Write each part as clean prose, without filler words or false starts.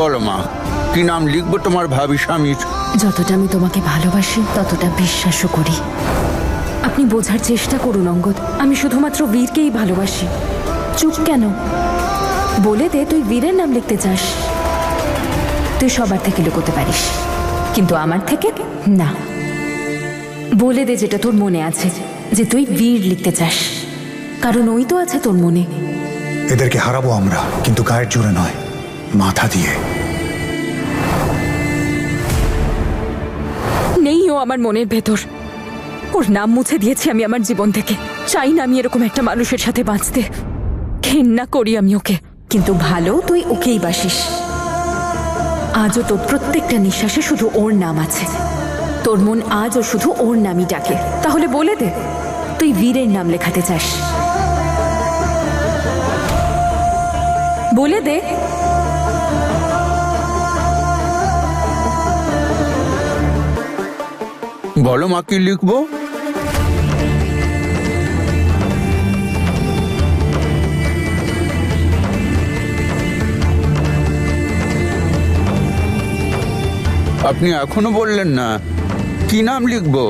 বলো মা, কি নাম লিখবো তোমার ভাবি স্বামীর? যতটা আমি তোমাকে ভালোবাসি ততটা বিশ্বাসও করি। আপনি বোঝার চেষ্টা করুন অঙ্গদ, আমি শুধুমাত্র বীরকেই ভালোবাসি। চুপ কেন? বলে দে তুই বীরের নাম লিখতে চাস। তুই সবার থেকে লুকোতে পারিস, কিন্তু আমার থেকে না। বলে দে যেটা তোর মনে আছে, যে তুই বীর লিখতে চাস, কারণ ওই তো আছে তোর মনে। এদেরকে হারাবো আমরা, কিন্তু গায়ের জোরে নয়, মাথা দিয়ে। নেই ও আমার মনের ভেতর। ওর নাম মুছে দিয়েছি আমি আমার জীবন থেকে। চাই না আমি এরকম একটা মানুষের সাথে বাঁচতে। ঘেন্না করি আমি ওকে, কিন্তু ভালো তুই ওকেই বাসিস। আজও তোর প্রত্যেকটা নিঃশ্বাসে শুধু ওর নাম আছে। তোর মন আজও শুধু ওর নামই ডাকে। তাহলে বলে দে তুই বীরের নাম লেখাতে চাস। বলে দে। বলো মা, কি লিখবো? আপনি এখনো বললেন না কি নাম লিখবো?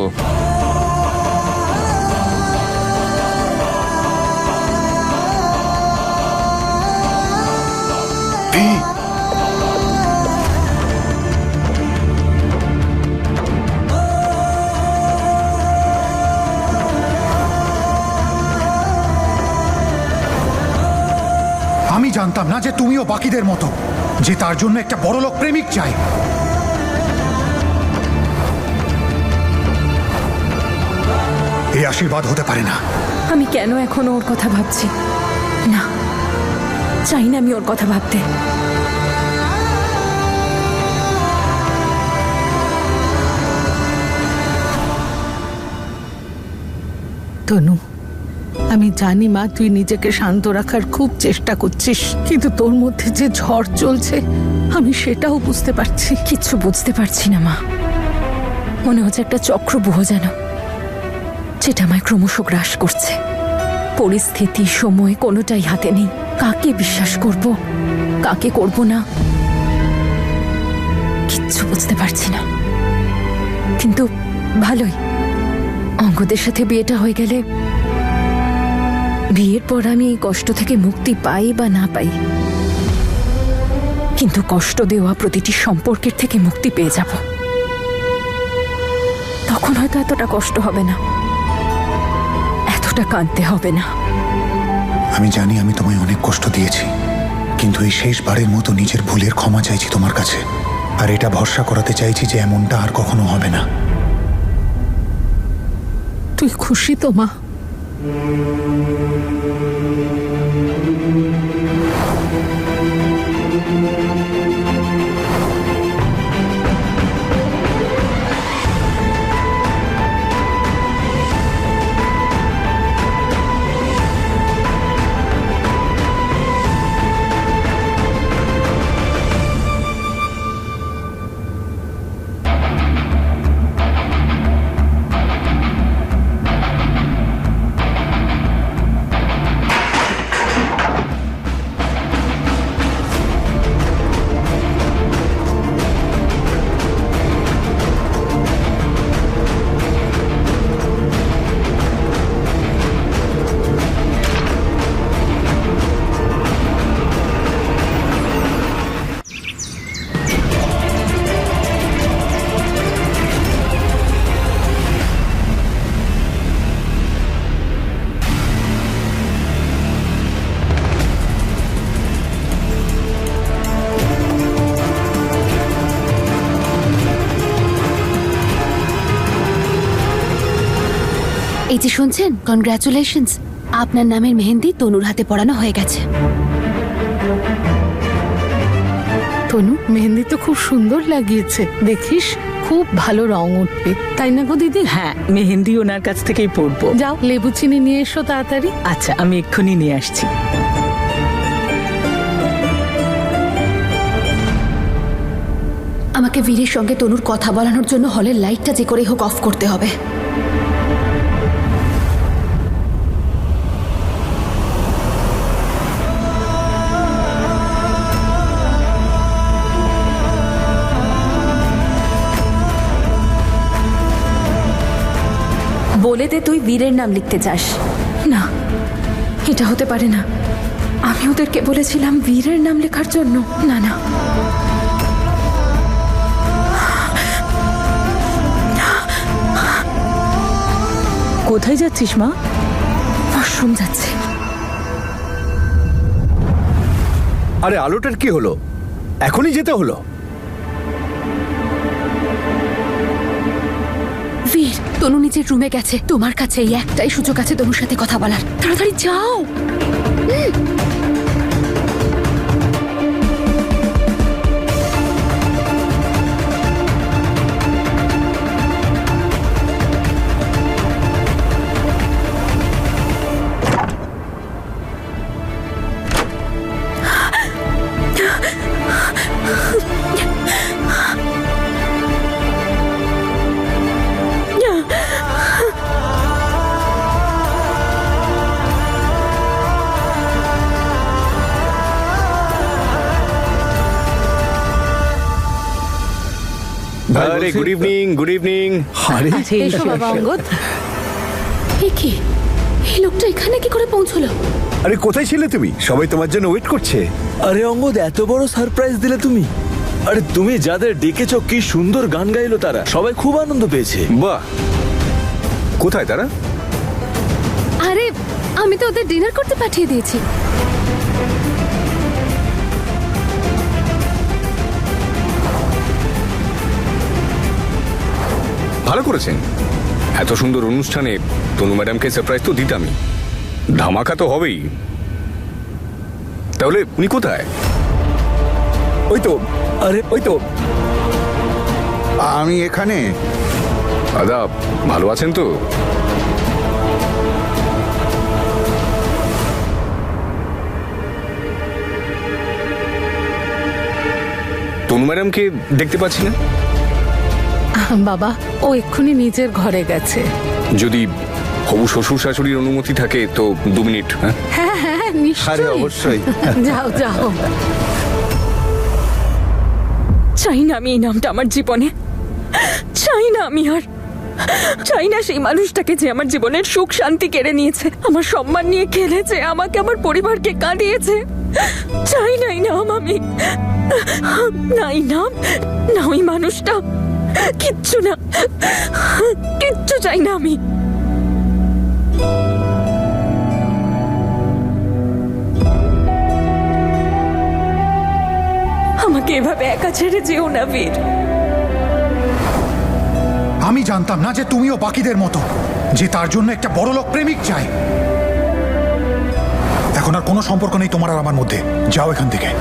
আমি জানতাম না যে তুমিও বাকিদের মতো, যে তার জন্য একটা বড়লোক প্রেমিক চাই। এই আশীর্বাদ হতে পারে না। আমি কেন এখনো ওর কথা ভাবছি? না, চাই না আমি ওর কথা ভাবতে। তনু, আমি জানি মা তুই নিজেকে শান্ত রাখার খুব চেষ্টা করছিস, কিন্তু তোর মধ্যে যে ঝড় চলছে আমি সেটাও বুঝতে পারছি। কিচ্ছু বুঝতে পারছি না মা। মনে হচ্ছে একটা চক্রব্যূহ যেন, যেটা আমায় ক্রমশ গ্রাস করছে। পরিস্থিতি, সময় কোনোটাই হাতে নেই। কাকে বিশ্বাস করব, কাকে করব না, কিচ্ছু বুঝতে পারছি না। কিন্তু ভালোই, অঙ্গদের সাথে বিয়েটা হয়ে গেলে বিয়ের পর আমি এই কষ্ট থেকে মুক্তি পাই বা না পাই, কিন্তু কষ্ট দেওয়া প্রতিটি সম্পর্কের থেকে মুক্তি পেয়ে যাব। তখন হয়তো এতটা কষ্ট হবে না, এতটা কাঁদতে হবে না। আমি জানি আমি তোমায় অনেক কষ্ট দিয়েছি, কিন্তু এই শেষবারের মতো নিজের ভুলের ক্ষমা চাইছি তোমার কাছে। আর এটা ভরসা করাতে চাইছি যে এমনটা আর কখনো হবে না। তুই খুশি তো মা? এই যে শুনছেন, কনগ্রাচুলেশনস, আপনার নামের মেহেন্দি তনুর হাতে পরানো হয়ে গেছে। তনু, মেহেন্দি তো খুব সুন্দর লাগিয়েছে, দেখিস খুব ভালো রং উঠবে, তাই না গো দিদি? হ্যাঁ, মেহেন্দি ওনার কাছ থেকেই পড়বো। যাও লেবু চিনি নিয়ে এসো তাড়াতাড়ি। আচ্ছা, আমি এক্ষুনি নিয়ে আসছি। আমাকে বীরের সঙ্গে তনুর কথা বলানোর জন্য হলের লাইটটা যে করে হোক অফ করতে হবে। বলে দে তুই বীরের নাম লিখতে চাস। না, এটা হতে পারে না। আমি ওদেরকে বলেছিলাম বীরের নাম লেখার জন্য। না না, কোথায় যাচ্ছিস মা? ওয়াশরুম যাচ্ছে। আরে আলোটার কি হলো? এখনই যেতে হলো? বীর, তনু নিজের রুমে গেছে। তোমার কাছে এই একটাই সুযোগ আছে তনুর সাথে কথা বলার। তাড়াতাড়ি যাও। আরে গুড ইভিনিং, গুড ইভিনিং। আরে এসো বাবা অঙ্গদ। এ কি? এই লোকটা এখানে কি করে পৌঁছলো? আরে কোথায় ছিলে তুমি? সবাই তোমার জন্য ওয়েট করছে। আরে অঙ্গদ, এত বড় সারপ্রাইজ দিলে তুমি। আরে তুমি যাদের ডেকেছো কি সুন্দর গান গাইলো তারা, সবাই খুব আনন্দ পেয়েছে। বাহ, কোথায় তারা? আরে আমি তো ওদের ডিনার করতে পাঠিয়ে দিয়েছি। ভালো করেছেন। এত সুন্দর অনুষ্ঠানে তনু ম্যাডামকে সারপ্রাইজ তো দিতামই, ধামাকা তো হবেই। তাহলে উনি কোথায়? ওই তো, আরে ওই তো। আমি এখানে। দাদা ভালো আছেন তো? তনু ম্যাডামকে দেখতে পাচ্ছি না। বাবা, ও এক্ষুনি নিজের ঘরে গেছে। যদি হবু শ্বশুর শাশুড়ির অনুমতি থাকে তো 2 মিনিট। হ্যাঁ হ্যাঁ হ্যাঁ আরে নিশ্চয়ই। অবশ্যই। যাও যাও। চাই না আমি এই নামটা আমার জীবনে। চাই না আমি আর। চাই না সেই মানুষটাকে যে আমার জীবনের সুখ শান্তি কেড়ে নিয়েছে, আমার সম্মান নিয়ে খেলেছে, আমাকে আমার পরিবারকে কাঁদিয়েছে। চাই না এই নাম আমি। না এই নাম, না ওই মানুষটা, কিচ্ছু না, কিচ্ছু চাই না আমি। আমাকে এভাবে একা ছেড়ে যেও না বীর। আমি জানতাম না যে তুমিও বাকিদের মতো, যে তার জন্য একটা বড়লোক প্রেমিক চাই। এখন আর কোনো সম্পর্ক নেই তোমার আর আমার মধ্যে। যাও এখান থেকে।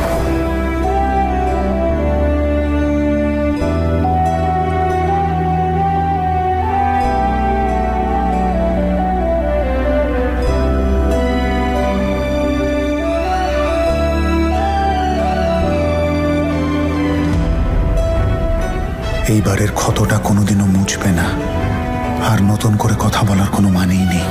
এইবারের ক্ষতটা কোনোদিনও মুছবে না, আর নতুন করে কথা বলার কোনো মানেই নেই।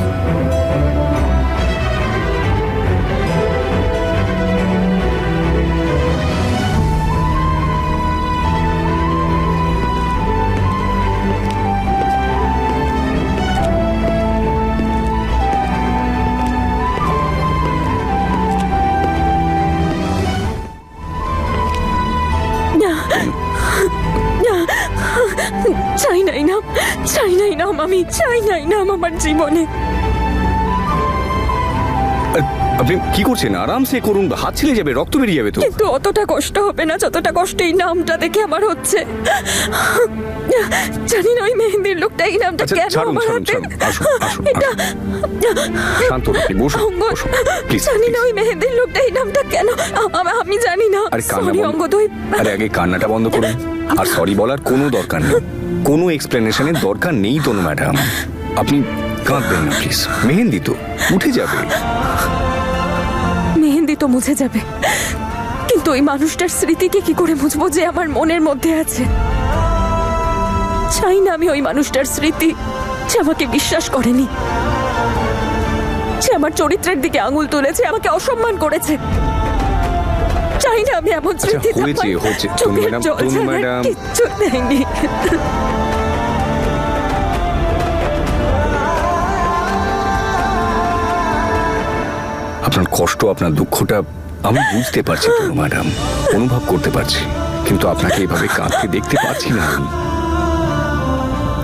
চাই নাই নাম, চাই নাই নাম, আমি চাই নাই নাম আমার জীবনে। আপনি কি করছেন? আরামসে করুন, হাত ছিলে যাবে, রক্ত বেরিয়ে যাবে তো। কিন্তু অতটা কষ্ট হবে না যতটা কষ্ট এই নামটা দেখে আমার হচ্ছে। জানি না ওই মেহেন্দির লোকটা এই নামটা আচ্ছা কেন ছাড়ুন আমার ছাড়ুন হাতে। ছাড়ুন, আসুন আসুন শান্ত আপনি বসুন অঙ্গদ, বসুন প্লিজ। জানি না ওই মেহেন্দির লোকটা এই নামটা কেন, আমি জানি না। আরে কান্না সরি বন্ধ, অঙ্গদ, ওই আরে আগে কান্নাটা বন্ধ করুন। আর সরি বলার কোনো দরকার নেই, কোনো এক্সপ্লেনেশনের দরকার নেই তনু ম্যাডাম। আপনি কাঁদবেন না প্লিজ, মেহেন্দি তো উঠে যাবে। মেহেন্দি তো মুছে যাবে, কিন্তু ওই মানুষটার স্মৃতিকে কি করে মুছবো যে আমার মনের মধ্যে আছে? চাই না আমি ওই মানুষটার স্মৃতি যে আমাকে বিশ্বাস করেনি, সে আমার চরিত্রের দিকে আঙুল তুলেছে, আমাকে অসম্মান করেছে। চাই না আমি এমন স্মৃতি হয়েছে, হয়েছে, তনু চোখের ম্যাডাম, জল তনু ছাড়া ম্যাডাম। কিচ্ছু দেয়নি। আপনার কষ্ট, আপনার দুঃখটা আমি বুঝতে পারছি তনু ম্যাডাম, অনুভব করতে পারছি, কিন্তু আপনাকে এভাবে কাঁদতে দেখতে পাচ্ছি না আমি।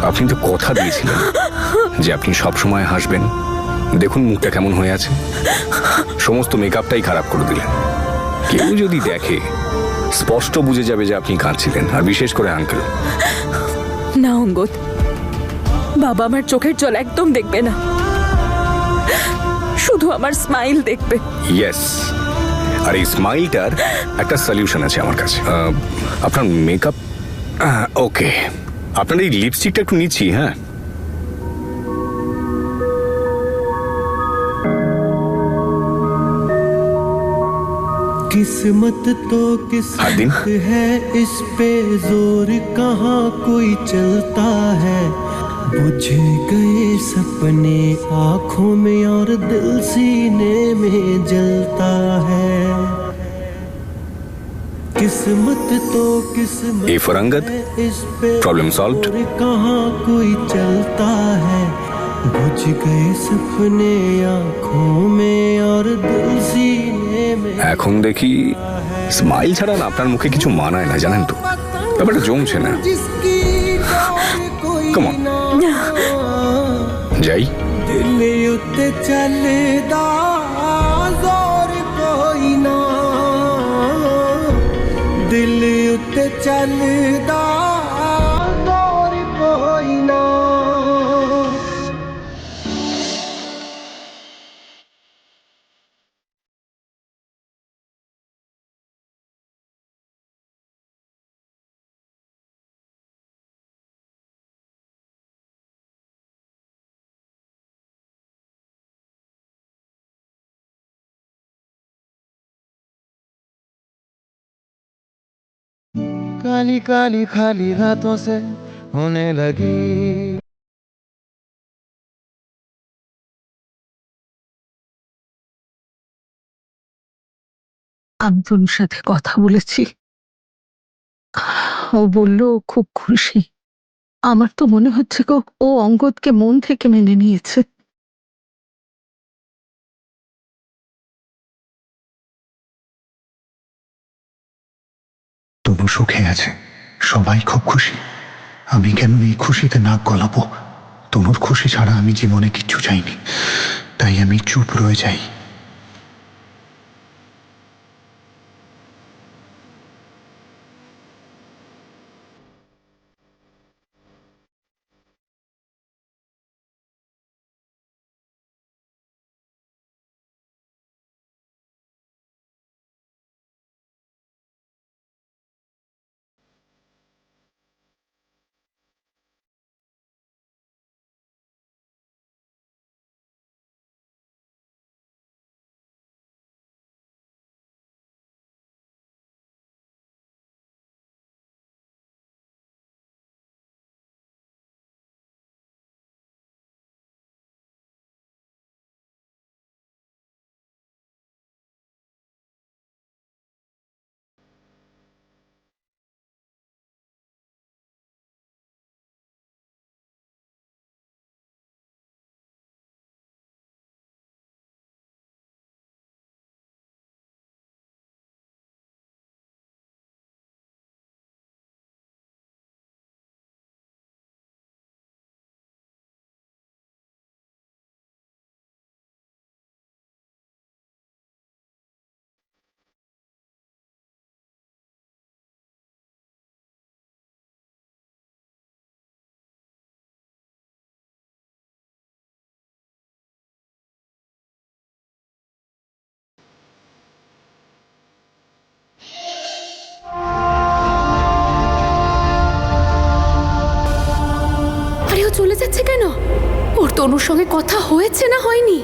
আপনি তো কথা দিয়েছিলেন যে আপনি সব সময় হাসবেন। দেখুন মুখটা কেমন হয়ে আছে, সমস্ত মেকআপটাই খারাপ করে দিলেন। কেউ যদি দেখে স্পষ্ট বুঝে যাবে যে আপনি কাঁদছিলেন, আর বিশেষ করে আঙ্কেল। না অঙ্গদ, বাবা আমার চোখের জল একদম দেখবে না, শুধু আমার স্মাইল দেখবে। ইয়েস, আর এই স্মাইলটার একটা সলিউশন আছে আমার কাছে। আপনার মেকআপ ওকে, আপনার এই লিপস্টিকটা একটু নিচ্ছি। হ্যাঁ, किस्मत तो किस्मत है, इस पे जोर कहाँ कोई चलता है। बुझ गए सपने आँखों में और दिल सीने में जलता है। किस्मत तो किस्मत ए फॉर अंगद, है, इस पे प्रॉब्लम सॉल्व्ड। जोर कहाँ कोई चलता है। बुझ गए सपने आँखों में और दिल सीने में। এখন দেখি স্মাইল ছাড়া না আপনার মুখে কিছু মানায় না, জানেন তো, ব্যাপারটা জমছে না। Come on. যাই। दिल उत्ते चलदा जोर कोई ना, दिल उत्ते चलदा जोर कोई ना। काली काली खाली रातों से होने लगी। আমি তনুর সাথে কথা বলেছি, ও বলল ও খুব খুশি। আমার তো মনে হচ্ছে গো, ও অঙ্গদকে মন থেকে মেনে নিয়েছে। তনু সুখে আছে, সবাই খুব খুশি। আমি কেন এই খুশিতে নাক গলাবো? তনুর খুশি ছাড়া আমি জীবনে কিচ্ছু চাইনি, তাই আমি চুপ রয়ে যাই। আরে ও চলে যাচ্ছে কেন? ওর তনুর সঙ্গে কথা হয়েছে না হয়নি?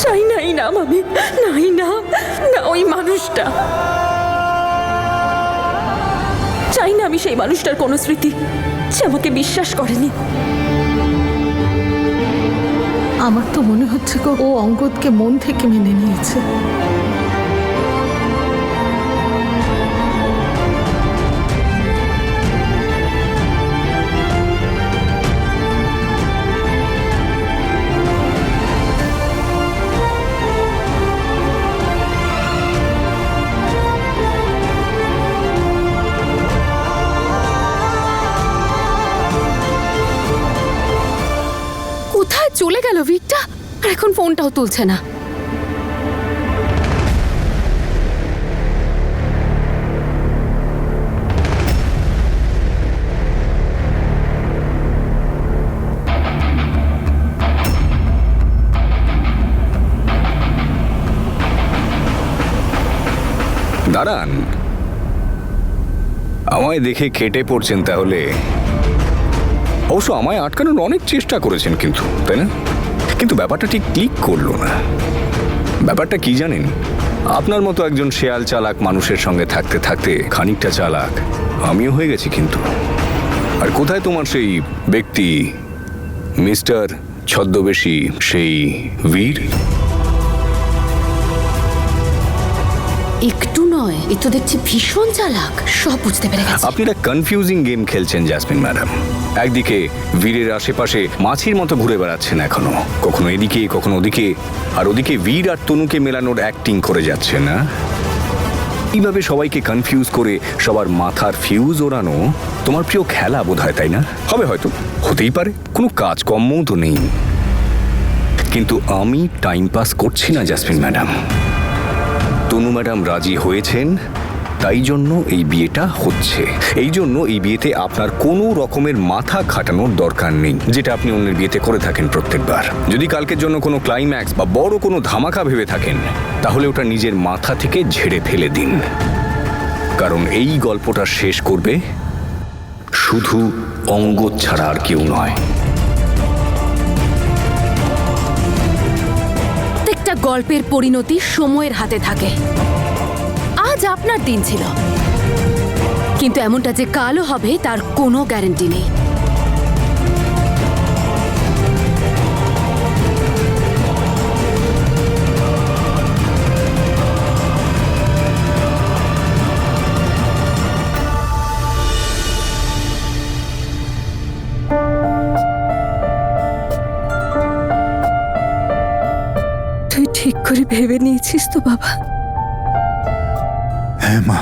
চাই নাই নাম আমি, নাই না, না ওই মানুষটা। চাই না আমি সেই মানুষটার কোনো স্মৃতি। সে আমাকে বিশ্বাস করেনি। আমার তো মনে হচ্ছে গো, ও অঙ্গদকে মন থেকে মেনে নিয়েছে। কোথায় চলে গেল ভিকটা? আর এখন ফোনটাও তুলছে না। দাঁড়ান, আমায় দেখে কেটে পড়ছেন তাহলে? অবশ্য আমায় আটকানোর অনেক চেষ্টা করেছেন কিন্তু, তাই না? কিন্তু ব্যাপারটা ঠিক ক্লিক করলো না। ব্যাপারটা কি জানেন? আপনার মতো একজন শেয়াল চালাক মানুষের সঙ্গে থাকতে থাকতে খানিকটা চালাক আমিও হয়ে গেছি কিন্তু। আর কোথায় তোমার সেই ব্যক্তি, মিস্টার ছদ্মবেশী, সেই বীর? একটু নয়, এ তো দেখছি ভীষণ চালাক। সব বুঝতে পেরে গেছে। আপনি একটা কনফিউজিং গেম খেলছেন জাসমিন ম্যাডাম। একদিকে বীরের আশেপাশে মাছির মতো ঘুরে বেড়াচ্ছেন এখনো, কখনো এদিকে কখনো ওদিকে, আর ওদিকে বীর আর তনুকে মেলানোর অ্যাক্টিং করে যাচ্ছে না। এইভাবে সবাইকে কনফিউজ করে সবার মাথার ফিউজ ওড়ানো তোমার প্রিয় খেলা বোধ হয়, তাই না? হবে, হয়তো হতেই পারে, কোনো কাজকর্মও তো নেই। কিন্তু আমি টাইম পাস করছি না জাসমিন ম্যাডাম। তনু ম্যাডাম রাজি হয়েছেন, তাই জন্য এই বিয়েটা হচ্ছে। এই জন্য এই বিয়েতে আপনার কোনো রকমের মাথা খাটানোর দরকার নেই, যেটা আপনি অন্যের বিয়েতে করে থাকেন প্রত্যেকবার। যদি কালকের জন্য কোনো ক্লাইম্যাক্স বা বড় কোনো ধামাকা ভেবে থাকেন, তাহলে ওটা নিজের মাথা থেকে ঝেড়ে ফেলে দিন। কারণ এই গল্পটা শেষ করবে শুধু অঙ্গদ ছাড়া আর কেউ নয়। প্রত্যেকটা গল্পের পরিণতি সময়ের হাতে থাকে। আজ আপনার দিন ছিল, কিন্তু এমনটা যে কালও হবে তার কোনো গ্যারান্টি নেই। তুই ঠিক করে ভেবে নিয়েছিস তো বাবা? হ্যাঁ মা,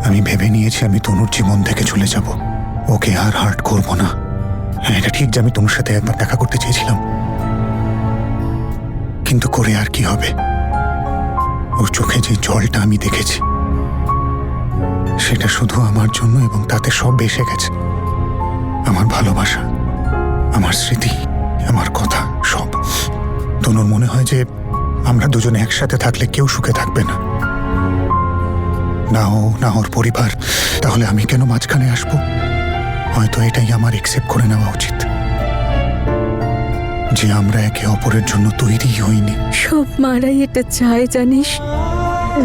আমি ভেবে নিয়েছি আমি তনুর জীবন থেকে চলে যাব, ওকে আর হার্ট করব না। হ্যাঁ, এটা ঠিক যে আমি তনুর সাথে একবার দেখা করতে চেয়েছিলাম, কিন্তু করে আর কি হবে? ওর চোখে যে জলটা আমি দেখেছি, সেটা শুধু আমার জন্য, এবং তাতে সব বেসে গেছে। আমার ভালোবাসা, আমার স্মৃতি, আমার কথা, সব। তনুর মনে হয় যে আমরা দুজনে একসাথে থাকলে কেউ সুখে থাকবে না, না ও না ওর পরিবার। তাহলে আমি কেন মাঝখানে আসবো? হয়তো এটাই আমার একসেপ্ট করে নেওয়া উচিত, যে আমরা একে অপরের জন্য তৈরি হইনি। সব মারাই এটা চায় জানিস,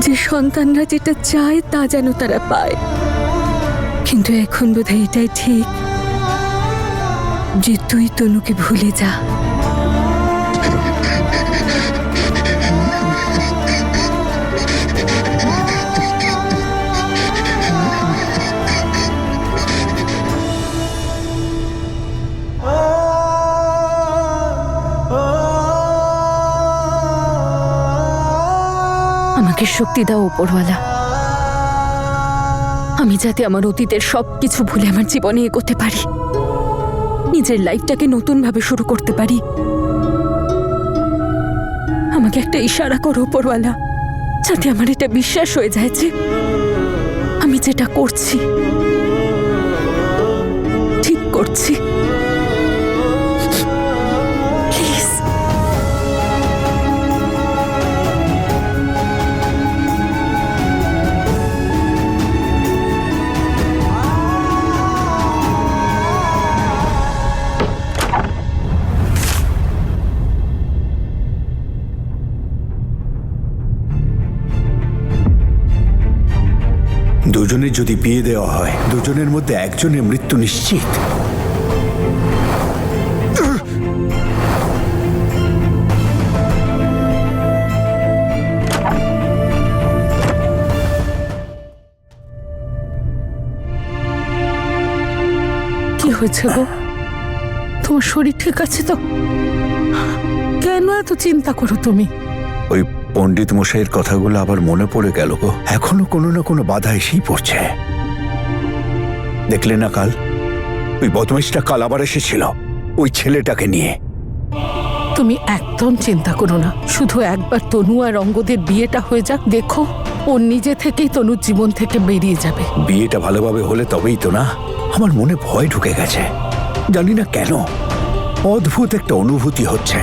যে সন্তানরা যেটা চায় তা যেন তারা পায়। কিন্তু এখন বোধহয় এটাই ঠিক যে তুই তনুকে ভুলে যা। আমাকে শক্তি দাও উপরওয়ালা, আমি যাতে আমার অতীতের সবকিছু ভুলে আমার জীবনে এগোতে পারি, নিজের লাইফটাকে নতুন ভাবে শুরু করতে পারি। আমাকে একটা ইশারা করো উপরওয়ালা, যাতে আমার এটা বিশ্বাস হয়ে যায় যে আমি যেটা করছি ঠিক করছি। প্লিজ। দুজন দুজনের যদি বিয়ে দেওয়া হয়, দুজনের মধ্যে একজনের মৃত্যু নিশ্চিত। কি হয়েছে গো? তোমার শরীর ঠিক আছে তো? কেন এত চিন্তা করো তুমি? ওই পণ্ডিত মশাইয়ের কথাগুলো আবার মনে পড়ে গেল গো। এখনো কোনো না কোনো বাধা এসেই পড়ছে। দেখলে না কাল ওই বদমাইশটা কাল আবার এসেছিল ওই ছেলেটাকে নিয়ে। তুমি একদম চিন্তা করো না, শুধু একবার তনু আর অঙ্গদের বিয়েটা হয়ে যাক, দেখো ও নিজে থেকেই তনুর জীবন থেকে বেরিয়ে যাবে। বিয়েটা ভালোভাবে হলে তবেই তো না। আমার মনে ভয় ঢুকে গেছে, জানি না কেন, অদ্ভুত একটা অনুভূতি হচ্ছে।